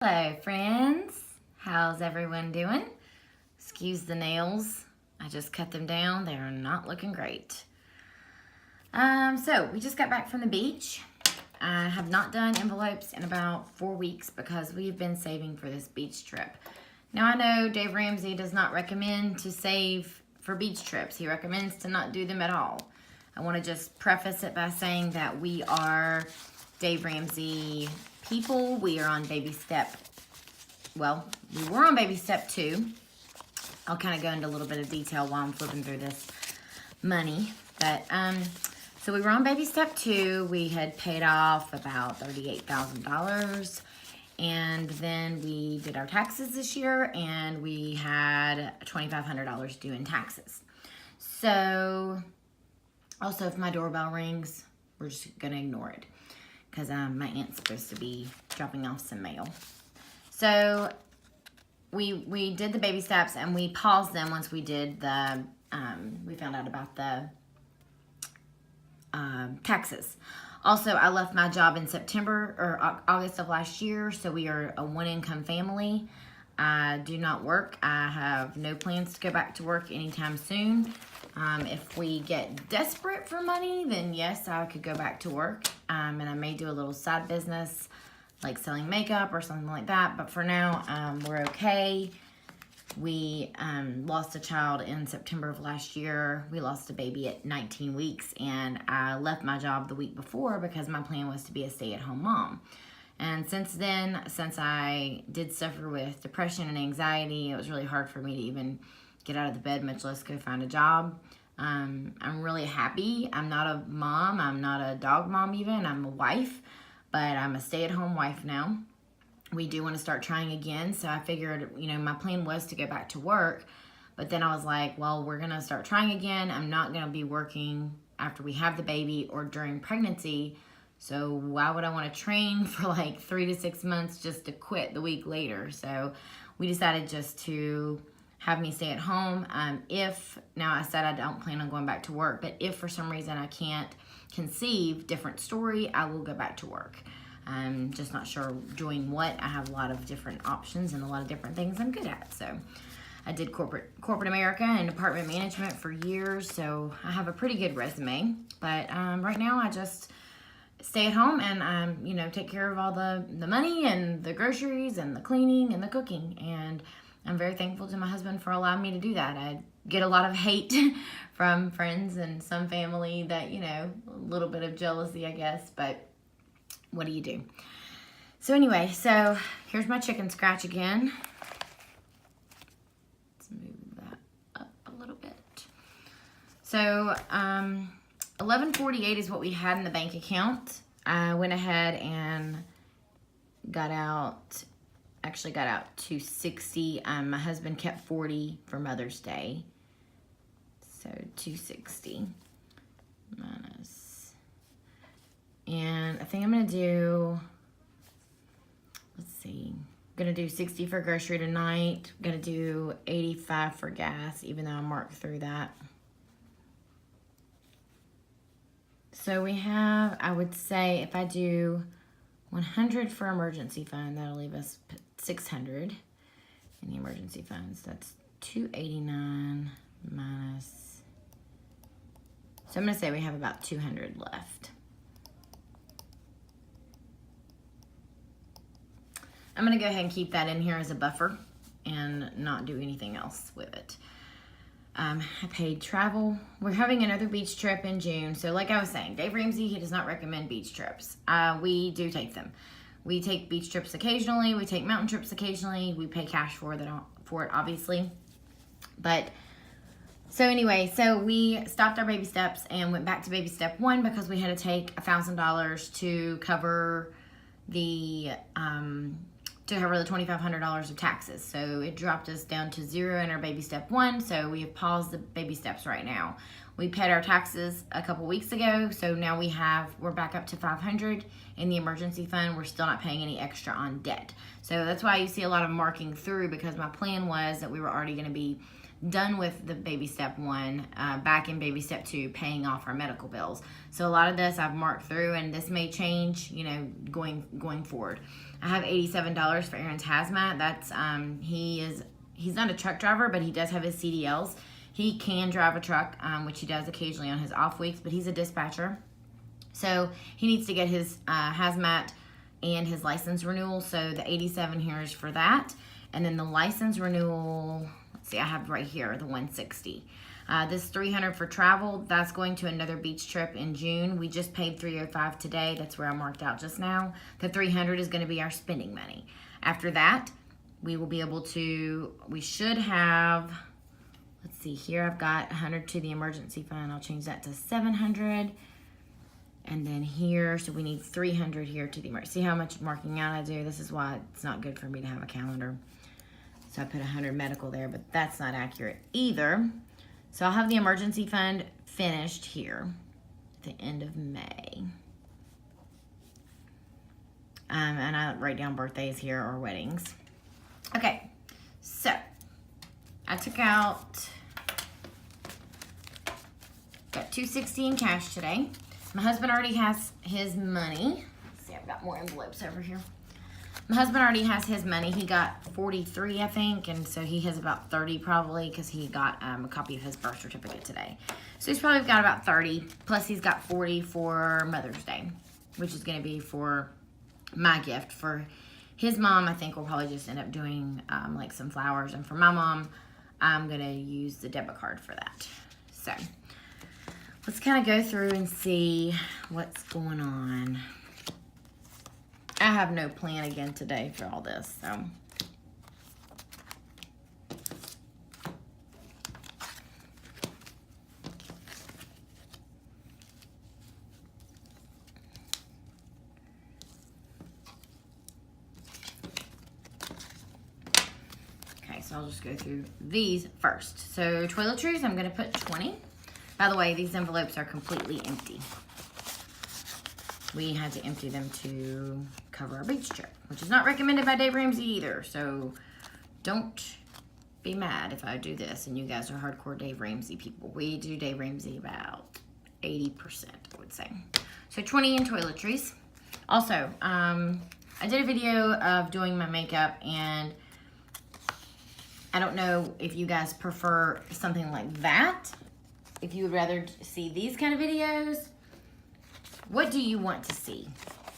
Hello friends, how's everyone doing? Excuse the nails, I just cut them down, they are not looking great. So we just got back from the beach. I have not done envelopes in about 4 weeks because we've been saving for this beach trip. Now I know Dave Ramsey does not recommend to save for beach trips. He recommends to not do them at all. I want to just preface it by saying that we are Dave Ramsey people. We are on baby step, well, we were on baby step 2. I'll kind of go into a little bit of detail while I'm flipping through this money. But, so we were on baby step 2. We had paid off about $38,000. And then we did our taxes this year, and we had $2,500 due in taxes. So, also if my doorbell rings, we're just gonna ignore it because my aunt's supposed to be dropping off some mail. So we did the baby steps and we paused them once we did the, we found out about the taxes. Also, I left my job in September or August of last year, so we are a one-income family. I do not work. I have no plans to go back to work anytime soon. If we get desperate for money, then yes, I could go back to work. And I may do a little side business like selling makeup or something like that. But for now, we're okay. We lost a child in September of last year. We lost a baby at 19 weeks. And I left my job the week before because my plan was to be a stay-at-home mom. And since then, since I did suffer with depression and anxiety, it was really hard for me to even get out of the bed, much less go find a job. I'm really happy. I'm not a mom. I'm not a dog mom even. I'm a wife, but I'm a stay-at-home wife now. We do want to start trying again. So I figured, you know, my plan was to go back to work, but then I was like, well, we're going to start trying again. I'm not going to be working after we have the baby or during pregnancy. So why would I want to train for like 3 to 6 months just to quit the week later? So we decided just to have me stay at home. Now I said I don't plan on going back to work, but if for some reason I can't conceive, different story, I will go back to work. I'm just not sure doing what. I have a lot of different options and a lot of different things I'm good at. So I did corporate America and department management for years, so I have a pretty good resume. But right now I just stay at home and you know, take care of all the money and the groceries and the cleaning and the cooking. And I'm very thankful to my husband for allowing me to do that. I get a lot of hate from friends and some family that, you know, a little bit of jealousy, I guess, but what do you do? So anyway, so here's my chicken scratch again. Let's move that up a little bit. So, $11.48 is what we had in the bank account. I went ahead and got out $260. My husband kept $40 for Mother's Day. So $260 minus. And I think I'm going to do, let's see, I'm going to do $60 for grocery tonight. I'm going to do $85 for gas, even though I marked through that. So we have, I would say, if I do $100 for emergency fund, that'll leave us $600 in the emergency funds. That's $289 minus, so I'm going to say we have about $200 left. I'm going to go ahead and keep that in here as a buffer and not do anything else with it. I paid travel. We're having another beach trip in June. So like I was saying, Dave Ramsey, he does not recommend beach trips. We do take them. We take beach trips occasionally. We take mountain trips occasionally. We pay cash for it, obviously. But so anyway, so we stopped our baby steps and went back to baby step 1 because we had to take $1,000 to cover the $2,500 of taxes. So it dropped us down to 0 in our baby step 1. So we have paused the baby steps right now. We paid our taxes a couple weeks ago. So now we're back up to $500 in the emergency fund. We're still not paying any extra on debt. So that's why you see a lot of marking through, because my plan was that we were already going to be done with the baby step 1, back in baby step 2, paying off our medical bills. So a lot of this I've marked through, and this may change, you know, going forward. I have $87 for Aaron's hazmat. That's he's not a truck driver, but he does have his CDLs. He can drive a truck, which he does occasionally on his off weeks, but he's a dispatcher. So he needs to get his hazmat and his license renewal. So the 87 here is for that. And then the license renewal, let's see, I have right here, the 160. This 300 for travel, that's going to another beach trip in June. We just paid 305 today. That's where I marked out just now. The 300 is going to be our spending money. After that, we will be able to, we should have, let's see here, I've got 100 to the emergency fund. I'll change that to 700. And then here, so we need 300 here to the emergency. See how much marking out I do? This is why it's not good for me to have a calendar. So I put 100 medical there, but that's not accurate either. So I'll have the emergency fund finished here at the end of May. And I write down birthdays here or weddings. Okay, so I took out, got $260 in cash today. My husband already has his money. Let's see, I've got more envelopes over here. My husband already has his money. He got 43, I think, and so he has about 30 probably because he got a copy of his birth certificate today. So he's probably got about 30, plus he's got 40 for Mother's Day, which is going to be for my gift. For his mom, I think we'll probably just end up doing like some flowers, and for my mom, I'm going to use the debit card for that. So let's kind of go through and see what's going on. I have no plan again today for all this, so. Okay, so I'll just go through these first. So toiletries, I'm gonna put 20. By the way, these envelopes are completely empty. We had to empty them to cover our beach trip, which is not recommended by Dave Ramsey either. So don't be mad if I do this and you guys are hardcore Dave Ramsey people. We do Dave Ramsey about 80%, I would say. So 20 in toiletries. Also, I did a video of doing my makeup, and I don't know if you guys prefer something like that. If you would rather see these kind of videos, what do you want to see?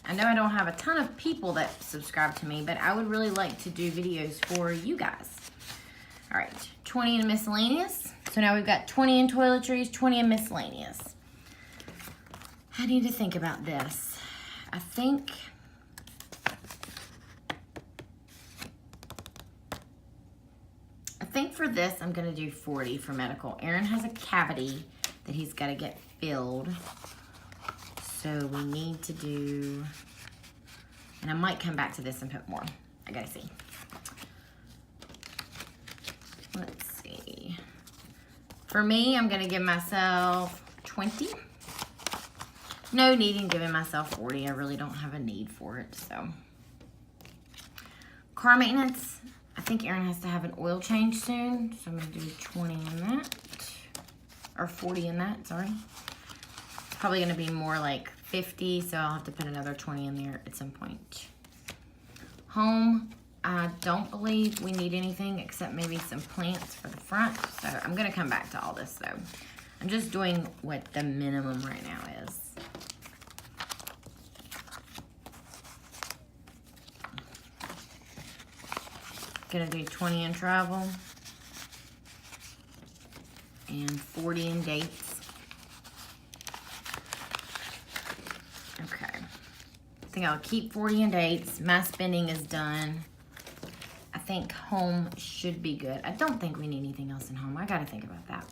I know I don't have a ton of people that subscribe to me, but I would really like to do videos for you guys. All right, 20 in miscellaneous. So now we've got 20 in toiletries, 20 in miscellaneous. I need to think about this. I think for this, I'm gonna do 40 for medical. Aaron has a cavity that he's gotta get filled. So we need to do, and I might come back to this and put more. I gotta see. Let's see. For me, I'm gonna give myself 20. No need in giving myself 40. I really don't have a need for it, so. Car maintenance. I think Aaron has to have an oil change soon, so I'm gonna do 20 in that, or 40 in that, sorry. It's probably gonna be more like 50, so I'll have to put another 20 in there at some point. Home, I don't believe we need anything except maybe some plants for the front, so I'm gonna come back to all this though. I'm just doing what the minimum right now is. Gonna do 20 in travel and 40 in dates. Okay, I think I'll keep 40 in dates. My spending is done. I think home should be good. I don't think we need anything else in home. I gotta think about that.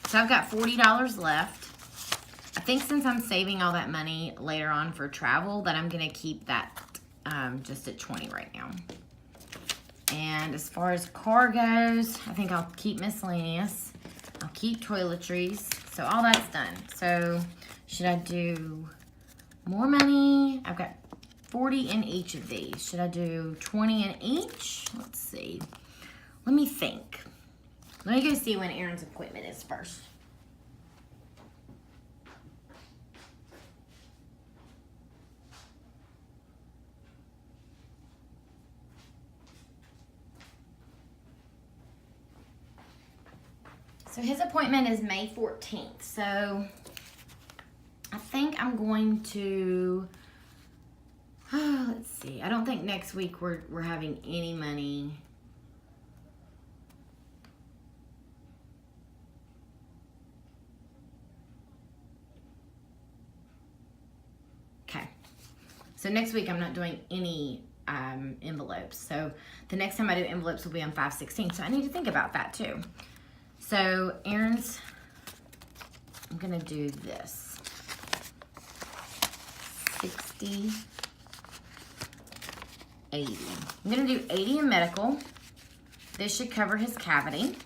So I've got $40 left. I think since I'm saving all that money later on for travel, that I'm gonna keep that just at 20 right now. And as far as car goes, I think I'll keep miscellaneous. I'll keep toiletries. So all that's done. So should I do more money? I've got 40 in each of these. Should I do 20 in each? Let's see. Let me think. Let me go see when Aaron's appointment is first. So his appointment is May 14th. So I think I'm going to, let's see. I don't think next week we're having any money. Okay. So next week I'm not doing any envelopes. So the next time I do envelopes will be on 5/16. So I need to think about that too. So Aaron's, I'm gonna do this. 60, 80. I'm gonna do 80 in medical. This should cover his cavity,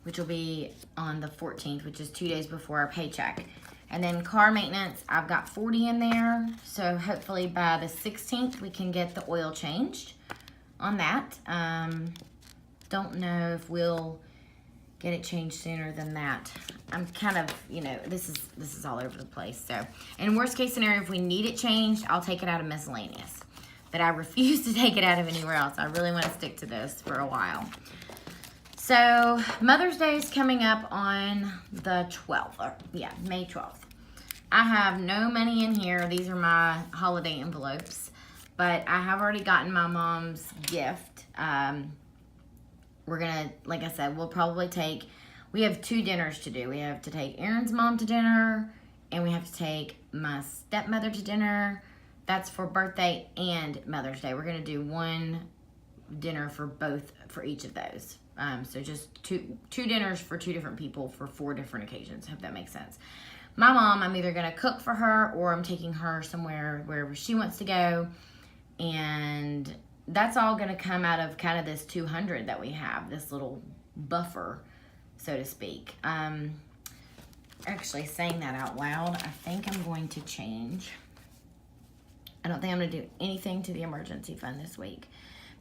which will be on the 14th, which is 2 days before our paycheck. And then car maintenance, I've got 40 in there. So hopefully by the 16th, we can get the oil changed on that. Don't know if we'll get it changed sooner than that. I'm kind of, you know, this is all over the place. So, in worst case scenario, if we need it changed, I'll take it out of miscellaneous. But I refuse to take it out of anywhere else. I really want to stick to this for a while. So, Mother's Day is coming up on the 12th. Or, yeah, May 12th. I have no money in here. These are my holiday envelopes. But I have already gotten my mom's gift. We're gonna, like I said, we'll probably take, we have 2 dinners to do. We have to take Aaron's mom to dinner, and we have to take my stepmother to dinner. That's for birthday and Mother's Day. We're gonna do 1 dinner for each of those. So just two dinners for 2 different people for 4 different occasions. Hope that makes sense. My mom, I'm either gonna cook for her or I'm taking her somewhere wherever she wants to go, and that's all going to come out of kind of this 200 that we have, this little buffer, so to speak. Actually, saying that out loud, I think I'm going to change. I don't think I'm going to do anything to the emergency fund this week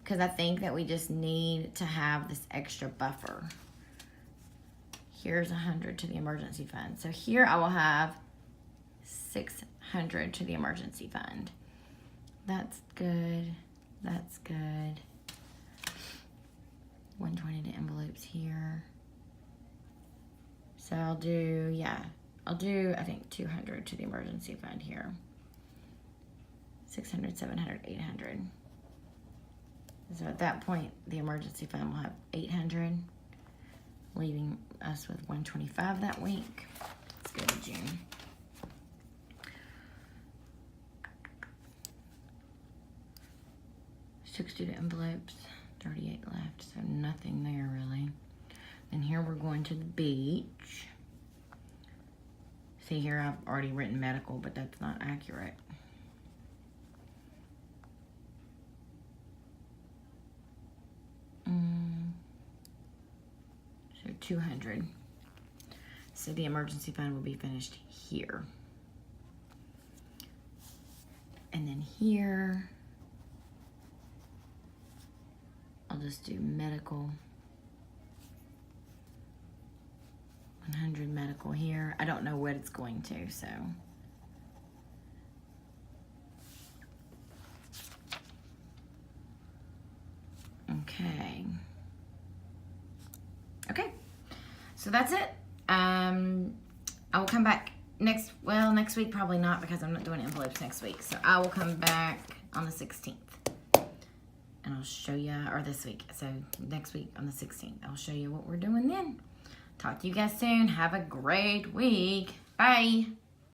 because I think that we just need to have this extra buffer. Here's 100 to the emergency fund. So here I will have 600 to the emergency fund. That's good. That's good. 120 to envelopes here. So I'll do, I think 200 to the emergency fund here. 600, 700, 800. So at that point, the emergency fund will have 800, leaving us with 125 that week. Let's go to June. $60 envelopes, 38 left, so nothing there really. And here we're going to the beach. See here, I've already written medical, but that's not accurate. So 200. So the emergency fund will be finished here. And then here, I'll just do medical. 100 medical here. I don't know what it's going to, so. Okay. Okay. So that's it. I will come back next week probably not because I'm not doing envelopes next week. So I will come back on the 16th. And I'll show you, or this week, so next week on the 16th, I'll show you what we're doing then. Talk to you guys soon. Have a great week. Bye.